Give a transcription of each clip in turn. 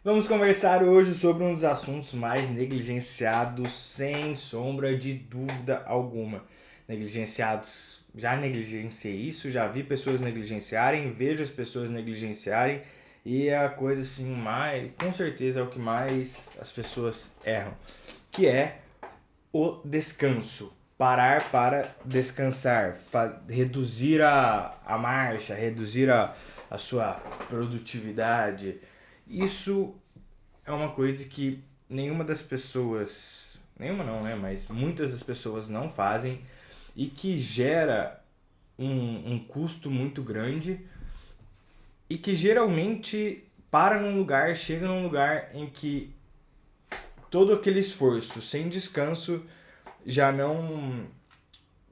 Vamos conversar hoje sobre um dos assuntos mais negligenciados, sem sombra de dúvida alguma. Negligenciados, já negligenciei isso, já vi pessoas negligenciarem, vejo as pessoas negligenciarem e é a coisa assim, mais, com certeza é o que mais as pessoas erram, que é o descanso. Parar para descansar, reduzir a marcha, reduzir a sua produtividade. Isso é uma coisa que nenhuma das pessoas, nenhuma não, né? Mas muitas das pessoas não fazem e que gera um custo muito grande e que geralmente para num lugar, chega num lugar em que todo aquele esforço sem descanso já não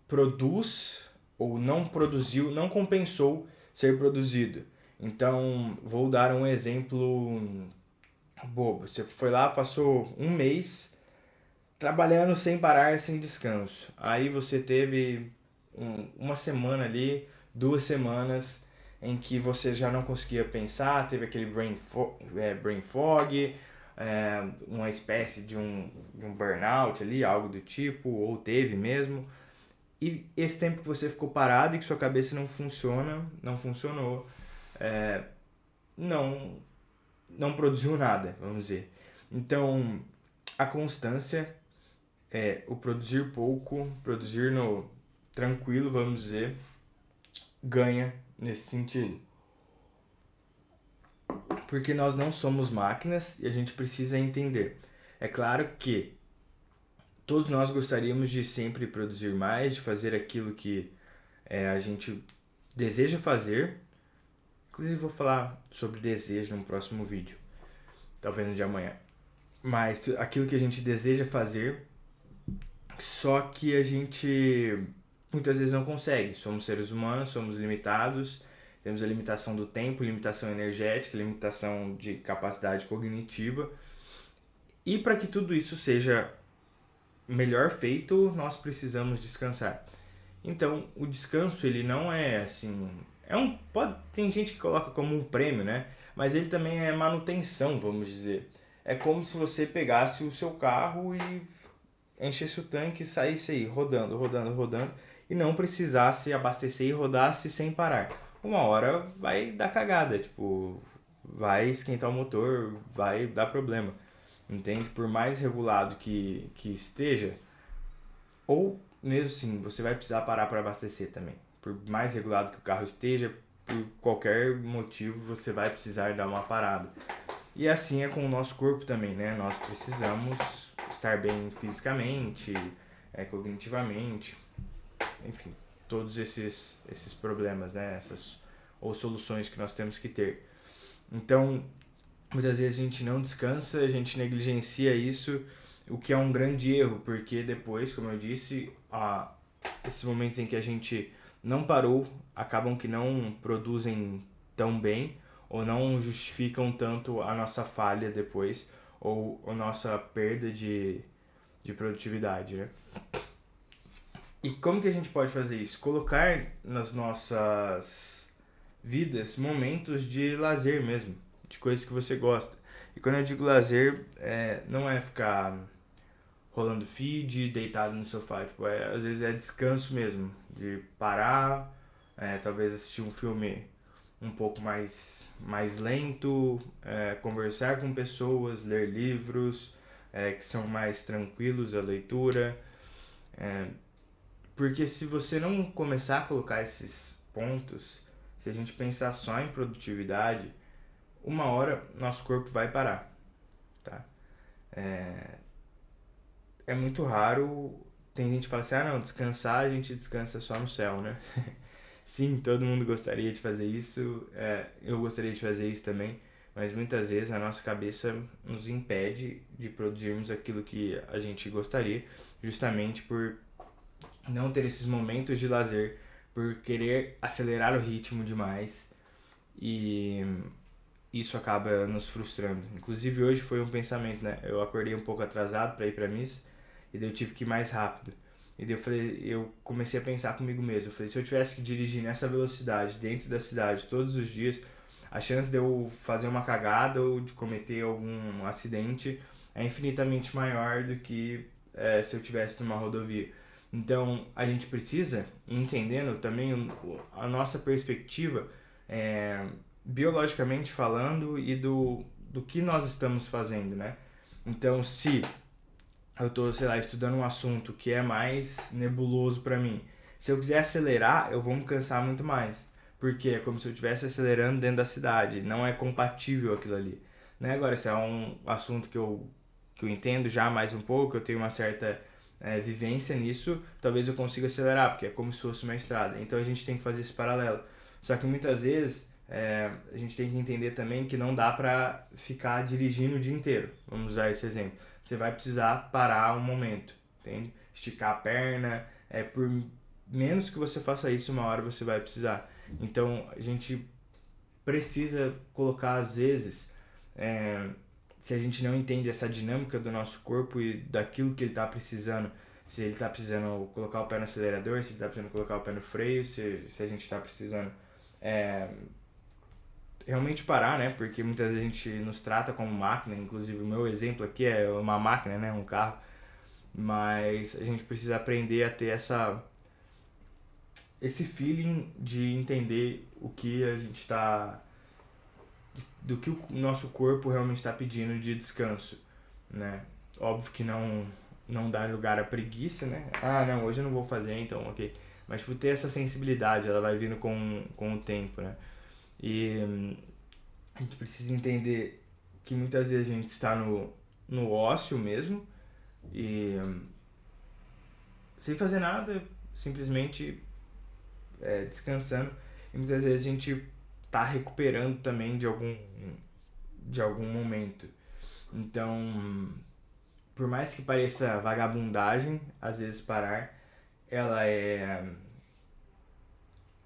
produz ou não produziu, não compensou ser produzido. Então, vou dar um exemplo bobo. Você foi lá, passou um mês trabalhando sem parar, sem descanso. Aí você teve uma semana ali, 2 semanas em que você já não conseguia pensar, teve aquele brain fog, uma espécie de um burnout ali, algo do tipo, ou teve mesmo. E esse tempo que você ficou parado e que sua cabeça não funciona, não funcionou, não, não produziu nada, vamos dizer. Então, a constância o produzir pouco, produzir no tranquilo, vamos dizer, ganha nesse sentido. Porque nós não somos máquinas e a gente precisa entender. É claro que todos nós gostaríamos de sempre produzir mais, de fazer aquilo que a gente deseja fazer. Inclusive vou falar sobre desejo no próximo vídeo, talvez no dia de amanhã. Mas aquilo que a gente deseja fazer, só que a gente muitas vezes não consegue. Somos seres humanos, somos limitados, temos a limitação do tempo, limitação energética, limitação de capacidade cognitiva. E para que tudo isso seja melhor feito, nós precisamos descansar. Então, o descanso ele não é assim, tem gente que coloca como um prêmio, né? Mas ele também é manutenção, vamos dizer. É como se você pegasse o seu carro e enchesse o tanque e saísse aí rodando, rodando, rodando e não precisasse abastecer e rodasse sem parar. Uma hora vai dar cagada, tipo, vai esquentar o motor, vai dar problema. Entende? Por mais regulado que esteja, ou mesmo assim, você vai precisar parar para abastecer também. Por mais regulado que o carro esteja, por qualquer motivo você vai precisar dar uma parada. E assim é com o nosso corpo também, né? Nós precisamos estar bem fisicamente, cognitivamente, enfim, todos esses problemas, né? Essas ou soluções que nós temos que ter. Então, muitas vezes a gente não descansa, a gente negligencia isso, o que é um grande erro, porque depois, como eu disse, esses momentos em que a gente não parou acabam que não produzem tão bem ou não justificam tanto a nossa falha depois ou a nossa perda de produtividade, né? E como que a gente pode fazer isso? Colocar nas nossas vidas momentos de lazer mesmo, de coisas que você gosta. E quando eu digo lazer, não é ficar rolando feed, deitado no sofá. Tipo, às vezes é descanso mesmo, de parar, talvez assistir um filme um pouco mais lento, conversar com pessoas, ler livros que são mais tranquilos a leitura. É, porque se você não começar a colocar esses pontos, se a gente pensar só em produtividade, uma hora nosso corpo vai parar, tá? É muito raro. Tem gente que fala assim: ah, não, descansar a gente descansa só no céu, né? Sim, todo mundo gostaria de fazer isso, eu gostaria de fazer isso também, mas muitas vezes a nossa cabeça nos impede de produzirmos aquilo que a gente gostaria, justamente por não ter esses momentos de lazer, por querer acelerar o ritmo demais e isso acaba nos frustrando. Inclusive hoje foi um pensamento, né? Eu acordei um pouco atrasado para ir para missa e daí eu tive que ir mais rápido. E daí eu comecei a pensar comigo mesmo. Eu falei, se eu tivesse que dirigir nessa velocidade dentro da cidade todos os dias, A chance de eu fazer uma cagada ou de cometer algum acidente é infinitamente maior do que se eu tivesse numa rodovia. Então a gente precisa, entendendo também a nossa perspectiva, é, biologicamente falando, e do que nós estamos fazendo, né? Então, se eu tô, sei lá, estudando um assunto que é mais nebuloso para mim, se eu quiser acelerar, eu vou me cansar muito mais. Porque é como se eu estivesse acelerando dentro da cidade, não é compatível aquilo ali. Né? Agora, se é um assunto que eu entendo já mais um pouco, eu tenho uma certa vivência nisso, talvez eu consiga acelerar, porque é como se fosse uma estrada. Então a gente tem que fazer esse paralelo. Só que muitas vezes a gente tem que entender também que não dá pra ficar dirigindo o dia inteiro. Vamos usar esse exemplo. Você vai precisar parar um momento, entende? Esticar a perna, por menos que você faça isso, uma hora você vai precisar. Então a gente precisa colocar às vezes, se a gente não entende essa dinâmica do nosso corpo e daquilo que ele está precisando, se ele está precisando colocar o pé no acelerador, se ele está precisando colocar o pé no freio, se a gente está precisando realmente parar, né? Porque muitas vezes a gente nos trata como máquina, inclusive o meu exemplo aqui é uma máquina, né? Um carro, mas a gente precisa aprender a ter esse feeling de entender o que a gente está, do que o nosso corpo realmente está pedindo de descanso, né? Óbvio que não dá lugar à preguiça, né? Ah, não, hoje eu não vou fazer, então ok. Mas tipo, ter essa sensibilidade, ela vai vindo com o tempo, né? E a gente precisa entender que muitas vezes a gente está no ócio mesmo e sem fazer nada, simplesmente descansando. E muitas vezes a gente tá recuperando também de algum momento. Então, por mais que pareça vagabundagem, às vezes parar, ela é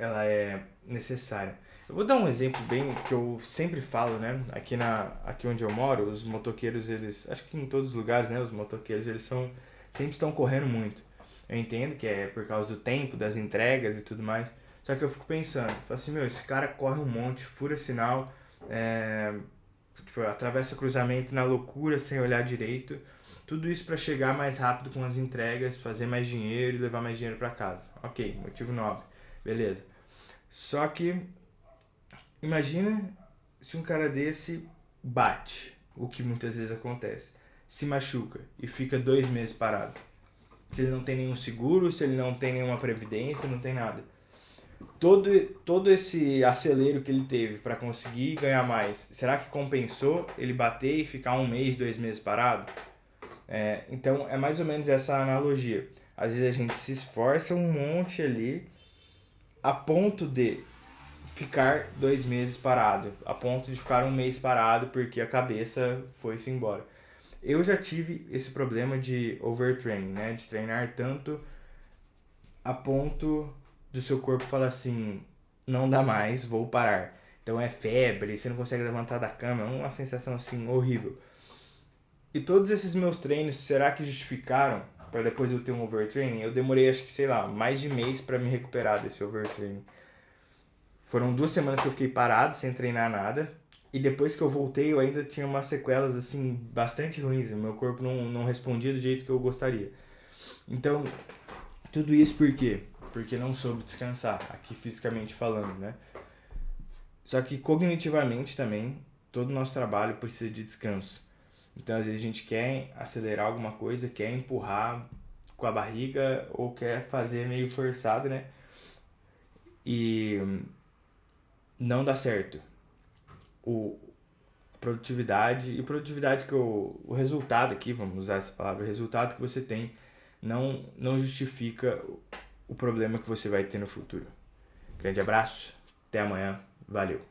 ela é necessária. Eu vou dar um exemplo bem que eu sempre falo, né? Aqui onde eu moro, os motoqueiros, eles, acho que em todos os lugares, né, os motoqueiros, eles sempre estão correndo muito. Eu entendo que é por causa do tempo, das entregas e tudo mais. Só que eu fico pensando, falo assim, meu, esse cara corre um monte, fura sinal, tipo, atravessa cruzamento na loucura, sem olhar direito. Tudo isso para chegar mais rápido com as entregas, fazer mais dinheiro e levar mais dinheiro para casa. Ok, motivo 9. Beleza. Só que imagina se um cara desse bate, o que muitas vezes acontece, se machuca e fica 2 meses parado. Se ele não tem nenhum seguro, se ele não tem nenhuma previdência, não tem nada. Todo esse acelero que ele teve para conseguir ganhar mais, será que compensou ele bater e ficar 1 mês, 2 meses parado? Então é mais ou menos essa analogia. Às vezes a gente se esforça um monte ali a ponto de ficar 2 meses parado, a ponto de ficar 1 mês parado porque a cabeça foi-se embora. Eu já tive esse problema de overtraining, né? De treinar tanto a ponto do seu corpo falar assim, não dá mais, vou parar. Então é febre, você não consegue levantar da cama, é uma sensação assim horrível. E todos esses meus treinos, será que justificaram para depois eu ter um overtraining? Eu demorei, acho que, sei lá, mais de mês para me recuperar desse overtraining. Foram 2 semanas que eu fiquei parado, sem treinar nada. E depois que eu voltei, eu ainda tinha umas sequelas, assim, bastante ruins. O meu corpo não respondia do jeito que eu gostaria. Então, tudo isso por quê? Porque não soube descansar, aqui fisicamente falando, né? Só que cognitivamente também, todo o nosso trabalho precisa de descanso. Então, às vezes a gente quer acelerar alguma coisa, quer empurrar com a barriga ou quer fazer meio forçado, né? E não dá certo. O produtividade que o resultado aqui, vamos usar essa palavra, o resultado que você tem não justifica o problema que você vai ter no futuro. Grande abraço, até amanhã, valeu.